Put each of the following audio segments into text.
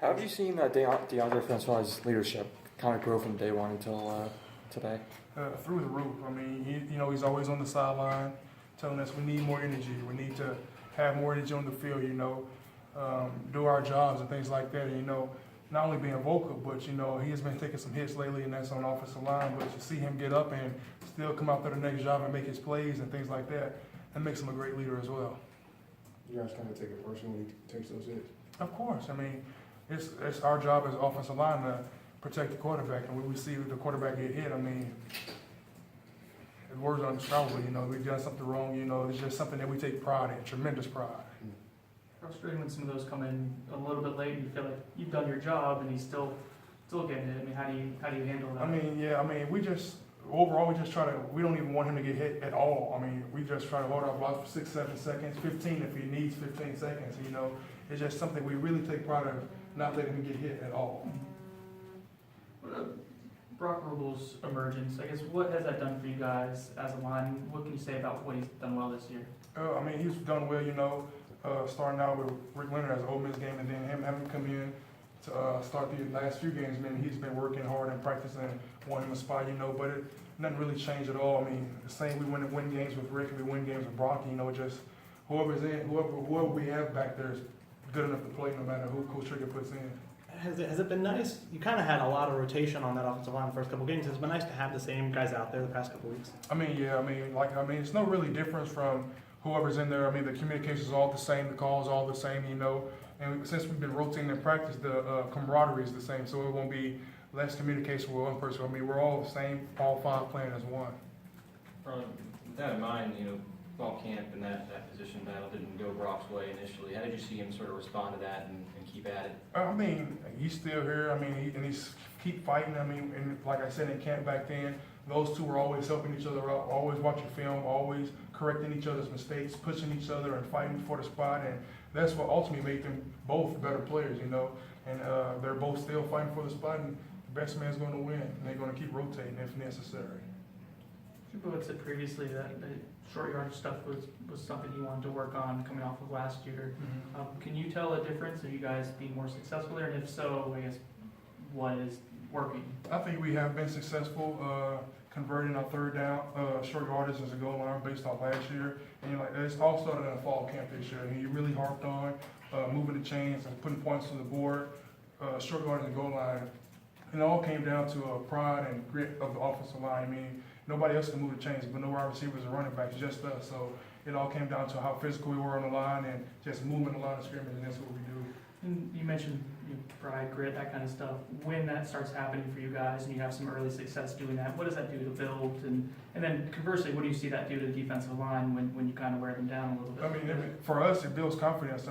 How have you seen Deondre Francois' leadership kind of grow from day one until today? Through the roof. I mean, he's always on the sideline telling us we need more energy. We need to have more energy on the field, do our jobs and things like that. And, not only being vocal, but, he has been taking some hits lately, and that's on the offensive line. But to see him get up and still come out there the next job and make his plays and things like that, that makes him a great leader as well. You guys kind of take it personally when he takes those hits? Of course. I mean, it's our job as offensive line to protect the quarterback. And when we see the quarterback get hit, I mean, the words are indescribable. We've done something wrong. It's just something that we take pride in, tremendous pride. Frustrating when some of those come in a little bit late and you feel like you've done your job and he's still getting it. I mean, how do you handle that? We don't even want him to get hit at all. I mean, we just try to hold our blocks for 6, 7 seconds, 15 if he needs 15 seconds. It's just something we really take pride in, not letting him get hit at all. Brock Rugel's emergence, I guess, what has that done for you guys as a line? What can you say about what he's done well this year? He's done well, starting out with Rick Leonard as an Ole Miss game, and then him having come in to start the last few games. He's been working hard and practicing, wanting a spot, but nothing really changed at all. The same, we win games with Rick, and we win games with Brock, just whoever we have back there is good enough to play no matter who Coach Trigger puts in. Has it been nice? You kind of had a lot of rotation on that offensive line the first couple games. It's been nice to have the same guys out there the past couple weeks. It's no really difference from whoever's in there. The communication is all the same, the calls all the same, And since we've been rotating in practice, the camaraderie is the same, so it won't be less communication with one person. We're all the same, all 5 playing as one. With that in mind, fall camp and that position battle didn't go Brock's way initially. How did you see him sort of respond to that and keep at it? He's still here. He's keep fighting. And like I said in camp back then, those two were always helping each other out, always watching film, always correcting each other's mistakes, pushing each other and fighting for the spot. And that's what ultimately made them both better players, And they're both still fighting for the spot, and the best man's going to win. And they're going to keep rotating if necessary. People had said previously that the short yardage stuff was something you wanted to work on coming off of last year. Mm-hmm. Can you tell a difference? Are you guys being more successful there? And if so, I guess, what is working? I think we have been successful converting our third down, short yardage as a goal line based off last year. And it's all started in the fall camp this year. You really harped on moving the chains and putting points on the board, short yardage and goal line. And it all came down to pride and grit of the offensive line. Nobody else can move the chains, but no wide receivers or running backs, just us. So it all came down to how physical we were on the line and just moving the line of scrimmage, and that's what we do. And you mentioned pride, grit, that kind of stuff. When that starts happening for you guys and you have some early success doing that, what does that do to build? And then conversely, what do you see that do to the defensive line when you kind of wear them down a little bit? For us, it builds confidence.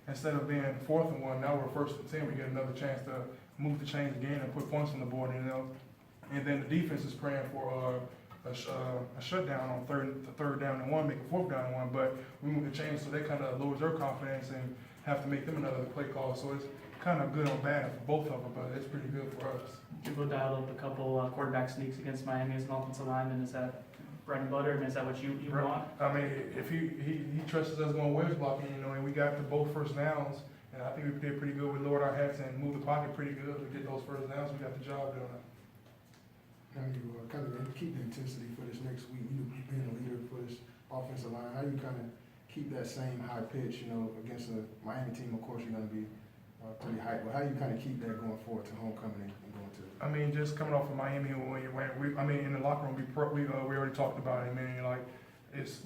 Instead of being 4th and 1, now we're 1st and 10. We get another chance to move the chains again and put points on the board, And then the defense is praying for a shutdown on third down and 1, make a 4th down and 1. But we move the chains, so they kind of lowers their confidence and have to make them another play call. So it's kind of good on bad for both of them, but it's pretty good for us. Jimbo dialed up a couple quarterback sneaks against Miami as an offensive lineman. Is that bread and butter? And is that what you want? If he trusts us going wedge blocking, and we got the both first downs, and I think we did pretty good. We lowered our hats and moved the pocket pretty good to get those first downs. We got the job done. How you kind of keep the intensity for this next week? You being a leader for this offensive line, how you kind of keep that same high pitch, against a Miami team? Of course, you're going to be pretty hyped, but how you kind of keep that going forward to homecoming and going to? Just coming off of Miami, in the locker room, we already talked about it.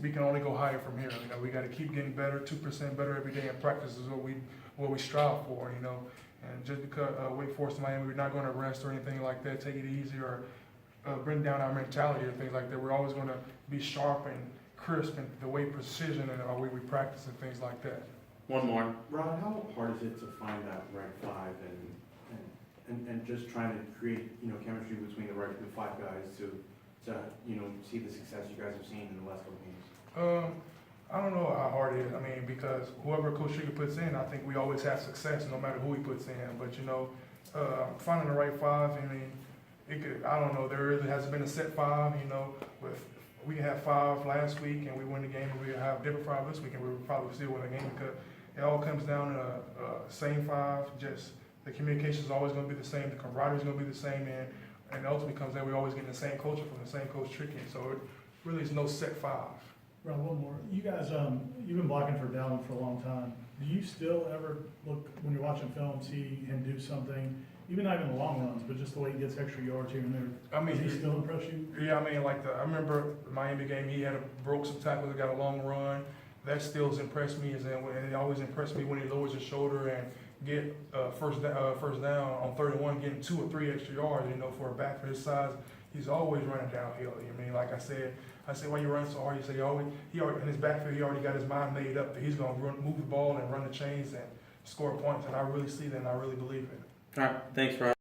We can only go higher from here. We got to keep getting better, 2% better every day in practice is what we strive for. And just because Wake Forest and Miami, we're not going to rest or anything like that, take it easy or bring down our mentality or things like that. We're always going to be sharp and crisp in the way precision and the way we practice and things like that. One more. Ron, how hard is it to find that right 5 and just trying to create, chemistry between the 5 guys to see the success you guys have seen in the last couple games? I don't know how hard it is. Because whoever Coach Trigger puts in, I think we always have success no matter who he puts in. But finding the right 5, I don't know. There really hasn't been a set 5. We had 5 last week and we win the game, and we have different 5 this week, and we would probably still win the game because It all comes down to same five. Just the communication is always going to be the same. The camaraderie is going to be the same, and ultimately comes down, we always getting the same culture from the same coach tricking. So it really is no set five. Ron, one more. You guys, you've been blocking for Dowling for a long time. Do you still ever look, when you're watching film, see him do something, even not even the long runs, but just the way he gets extra yards here and there? I mean, Does he still impress you? Yeah, I mean, I remember the Miami game, he broke some tackles, got a long run. That still has impressed me, and it always impressed me when he lowers his shoulder and get first down on 31, getting 2 or 3 extra yards. You know, for a back for his size, he's always running downhill. I mean, like I said, why you running so hard? You say he already in his backfield, he already got his mind made up that he's going to move the ball and run the chains and score points. And I really see that, and I really believe it. All right, thanks, Ryan.